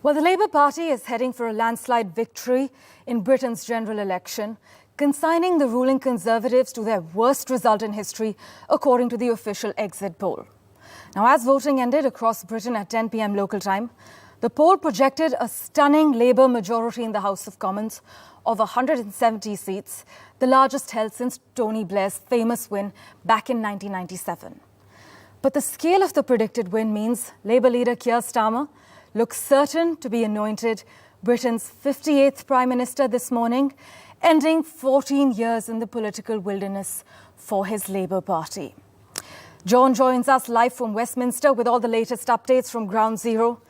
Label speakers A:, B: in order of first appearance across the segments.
A: Well, the Labour Party is heading for a landslide victory in Britain's general election, consigning the ruling Conservatives to their worst result in history, according to the official exit poll. Now, as voting ended across Britain at 10 p.m. local time, the poll projected a stunning Labour majority in the House of Commons of 170 seats, the largest held since Tony Blair's famous win back in 1997. But the scale of the predicted win means Labour leader Keir Starmer looks certain to be anointed Britain's 58th Prime Minister this morning, ending 14 years in the political wilderness for his Labour Party. John joins us live from Westminster with all the latest updates from Ground Zero.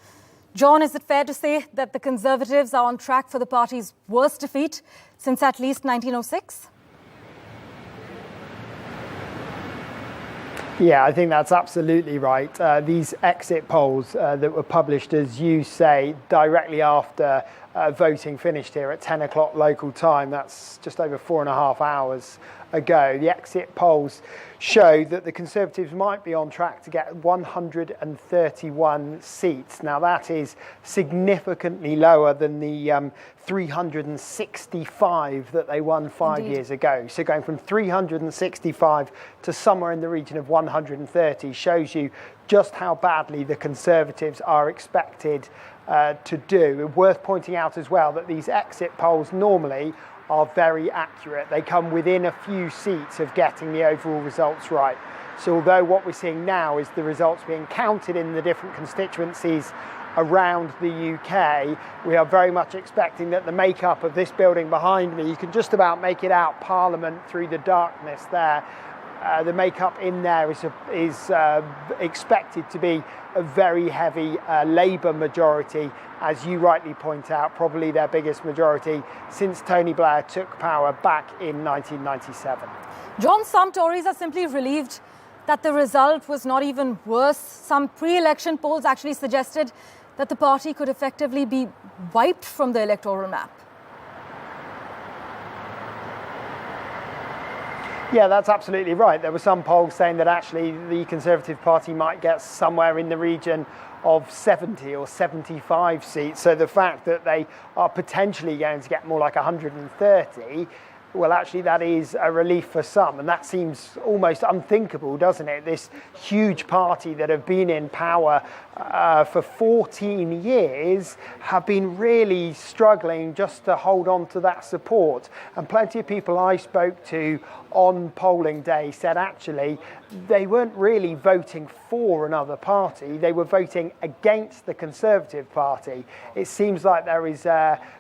A: John, is it fair to say that the Conservatives are on track for the party's worst defeat since at least 1906?
B: Yeah, I think that's absolutely right. These exit polls that were published, as you say, directly after voting finished here at 10 o'clock local time, that's just over 4.5 hours ago. The exit polls show that the Conservatives might be on track to get 131 seats. Now, that is significantly lower than the 365 that they won five years ago. So going from 365 to somewhere in the region of 130 shows you just how badly the Conservatives are expected to do. Worth pointing out as well that these exit polls normally are very accurate. They come within a few seats of getting the overall results right. So although what we're seeing now is the results being counted in the different constituencies around the UK, we are very much expecting that the makeup of this building behind me, you can just about make it out Parliament through the darkness there. The makeup in there is expected to be a very heavy Labour majority, as you rightly point out, probably their biggest majority since Tony Blair took power back in 1997.
A: John, some Tories are simply relieved that the result was not even worse. Some pre-election polls actually suggested that the party could effectively be wiped from the electoral map.
B: Yeah, that's absolutely right. There were some polls saying that actually the Conservative Party might get somewhere in the region of 70 or 75 seats. So the fact that they are potentially going to get more like 130, well, actually, that is a relief for some. And that seems almost unthinkable, doesn't it? This huge party that have been in power for 14 years have been really struggling just to hold on to that support. And plenty of people I spoke to on polling day said actually they weren't really voting for another party. They were voting against the Conservative Party. It seems like there is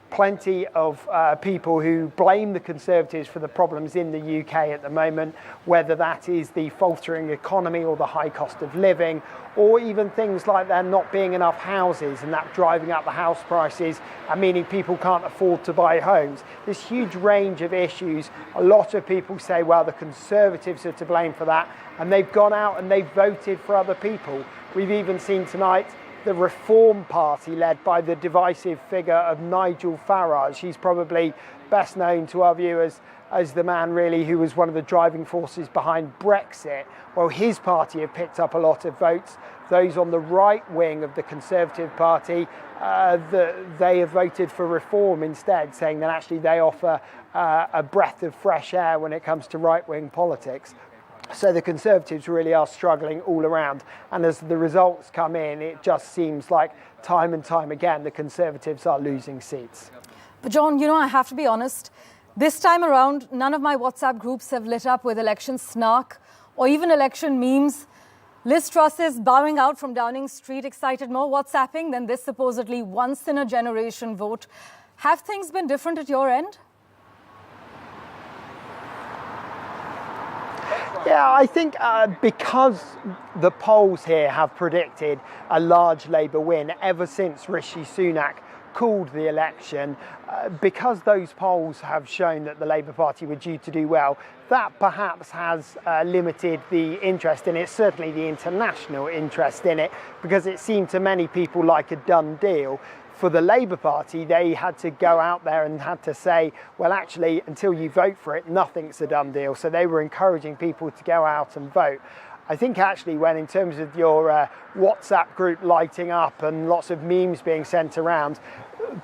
B: plenty of people who blame the Conservatives for the problems in the UK at the moment, whether that is the faltering economy or the high cost of living, or even things like there not being enough houses and that driving up the house prices and meaning people can't afford to buy homes. This huge range of issues. A lot of people say, well, the Conservatives are to blame for that, and they've gone out and they've voted for other people. We've even seen tonight the Reform Party, led by the divisive figure of Nigel Farage. He's probably best known to our viewers as the man really who was one of the driving forces behind Brexit. Well, his party have picked up a lot of votes. Those on the right wing of the Conservative Party, they have voted for reform instead, saying that actually they offer a breath of fresh air when it comes to right-wing politics. So the Conservatives really are struggling all around. And as the results come in, it just seems like time and time again, the Conservatives are losing seats.
A: But John, I have to be honest, this time around, none of my WhatsApp groups have lit up with election snark or even election memes. Liz Truss's bowing out from Downing Street excited more WhatsApping than this supposedly once-in-a-generation vote. Have things been different at your end?
B: Yeah, I think because the polls here have predicted a large Labour win ever since Rishi Sunak called the election, because those polls have shown that the Labour Party were due to do well, that perhaps has limited the interest in it, certainly the international interest in it, because it seemed to many people like a done deal. For the Labour Party, they had to go out there and had to say, well, actually, until you vote for it, nothing's a done deal. So they were encouraging people to go out and vote. I think actually when in terms of your WhatsApp group lighting up and lots of memes being sent around,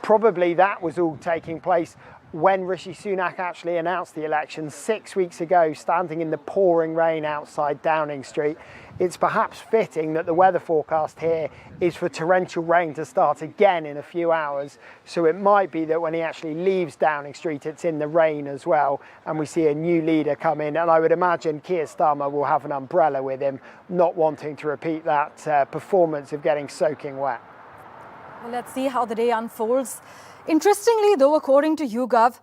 B: probably that was all taking place when Rishi Sunak actually announced the election 6 weeks ago, standing in the pouring rain outside Downing Street. It's perhaps fitting that the weather forecast here is for torrential rain to start again in a few hours. So it might be that when he actually leaves Downing Street, it's in the rain as well, and we see a new leader come in. And I would imagine Keir Starmer will have an umbrella with him, not wanting to repeat that performance of getting soaking wet.
A: Well, let's see how the day unfolds. Interestingly, though, according to YouGov,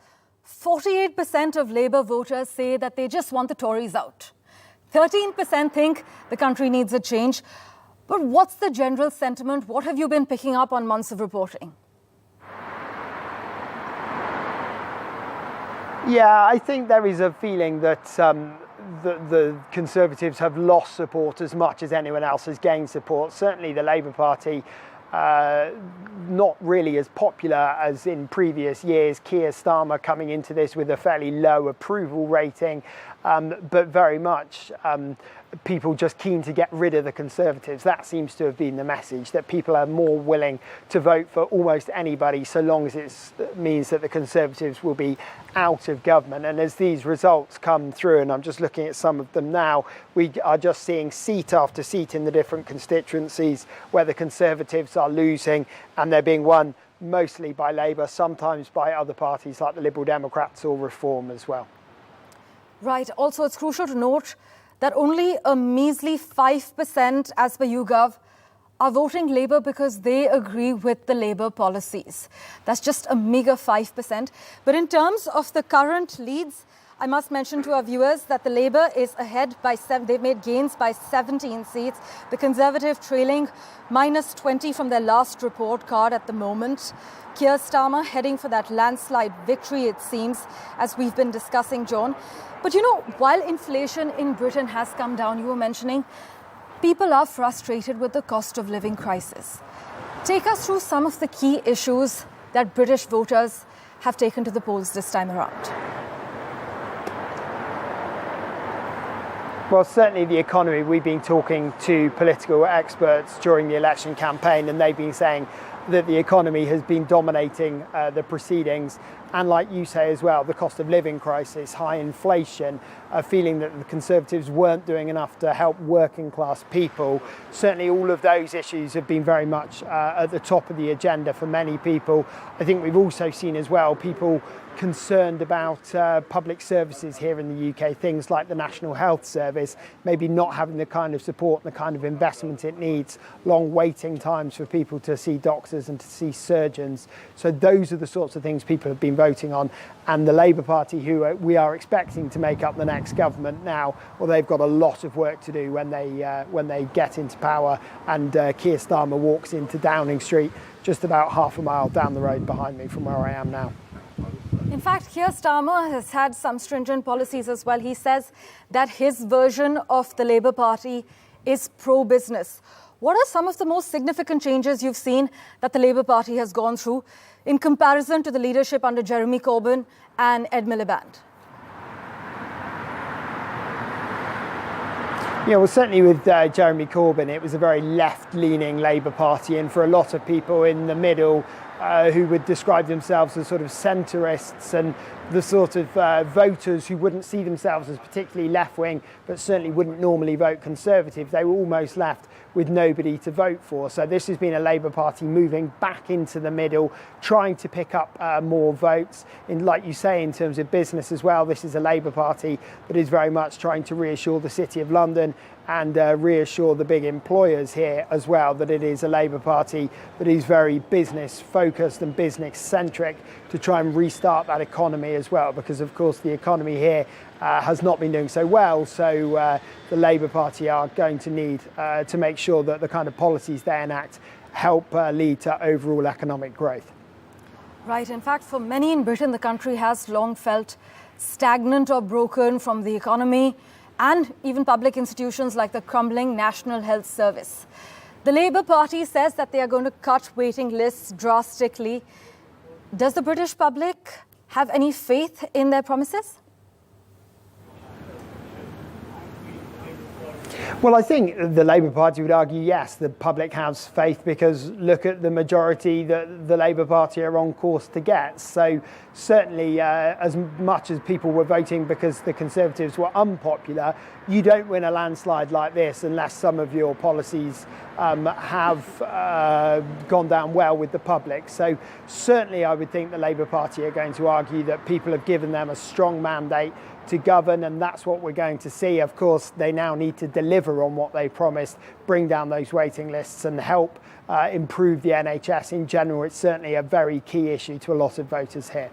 A: 48% of Labour voters say that they just want the Tories out. 13% think the country needs a change. But what's the general sentiment? What have you been picking up on months of reporting?
B: Yeah, I think there is a feeling that the Conservatives have lost support as much as anyone else has gained support. Certainly the Labour Party, not really as popular as in previous years. Keir Starmer coming into this with a fairly low approval rating, but very much people just keen to get rid of the Conservatives. That seems to have been the message, that people are more willing to vote for almost anybody so long as it means that the Conservatives will be out of government. And as these results come through, and I'm just looking at some of them now, we are just seeing seat after seat in the different constituencies where the Conservatives are losing, and they're being won mostly by Labour, sometimes by other parties like the Liberal Democrats or Reform as well.
A: Right. Also, it's crucial to note that only a measly 5%, as per YouGov, are voting Labour because they agree with the Labour policies. That's just a meagre 5%. But in terms of the current leads, I must mention to our viewers that the Labour is ahead by 7. They've made gains by 17 seats. The Conservative trailing minus 20 from their last report card at the moment. Keir Starmer heading for that landslide victory, it seems, as we've been discussing, John. But you know, while inflation in Britain has come down, you were mentioning, people are frustrated with the cost of living crisis. Take us through some of the key issues that British voters have taken to the polls this time around.
B: Well, certainly the economy. We've been talking to political experts during the election campaign, and they've been saying that the economy has been dominating the proceedings. And like you say as well, the cost of living crisis, high inflation, a feeling that the Conservatives weren't doing enough to help working class people. Certainly all of those issues have been very much at the top of the agenda for many people. I think we've also seen as well people concerned about public services here in the UK, things like the National Health Service, maybe not having the kind of support and the kind of investment it needs, long waiting times for people to see doctors and to see surgeons. So those are the sorts of things people have been voting on. And the Labour Party, who we are expecting to make up the next government now, well, they've got a lot of work to do when they get into power. And Keir Starmer walks into Downing Street, just about half a mile down the road behind me from where I am now.
A: In fact, Keir Starmer has had some stringent policies as well. He says that his version of the Labour Party is pro-business. What are some of the most significant changes you've seen that the Labour Party has gone through in comparison to the leadership under Jeremy Corbyn and Ed Miliband?
B: Yeah, well, certainly with Jeremy Corbyn, it was a very left-leaning Labour Party, and for a lot of people in the middle who would describe themselves as sort of centrists and the sort of voters who wouldn't see themselves as particularly left-wing, but certainly wouldn't normally vote Conservative, they were almost left with nobody to vote for. So this has been a Labour Party moving back into the middle, trying to pick up more votes. And like you say, in terms of business as well, this is a Labour Party that is very much trying to reassure the City of London and reassure the big employers here as well that it is a Labour Party that is very business focused and business centric to try and restart that economy as well, because of course the economy here has not been doing so well. So the Labour Party are going to need to make sure that the kind of policies they enact help lead to overall economic growth.
A: Right. In fact, for many in Britain, the country has long felt stagnant or broken from the economy and even public institutions like the crumbling National Health Service. The Labour Party says that they are going to cut waiting lists drastically. Does the British public have any faith in their promises?
B: Well, I think the Labour Party would argue, yes, the public has faith, because look at the majority that the Labour Party are on course to get. So certainly, as much as people were voting because the Conservatives were unpopular, you don't win a landslide like this unless some of your policies have gone down well with the public. So certainly I would think the Labour Party are going to argue that people have given them a strong mandate to govern, and that's what we're going to see. Of course, they now need to deliver on what they promised, bring down those waiting lists and help improve the NHS in general. It's certainly a very key issue to a lot of voters here.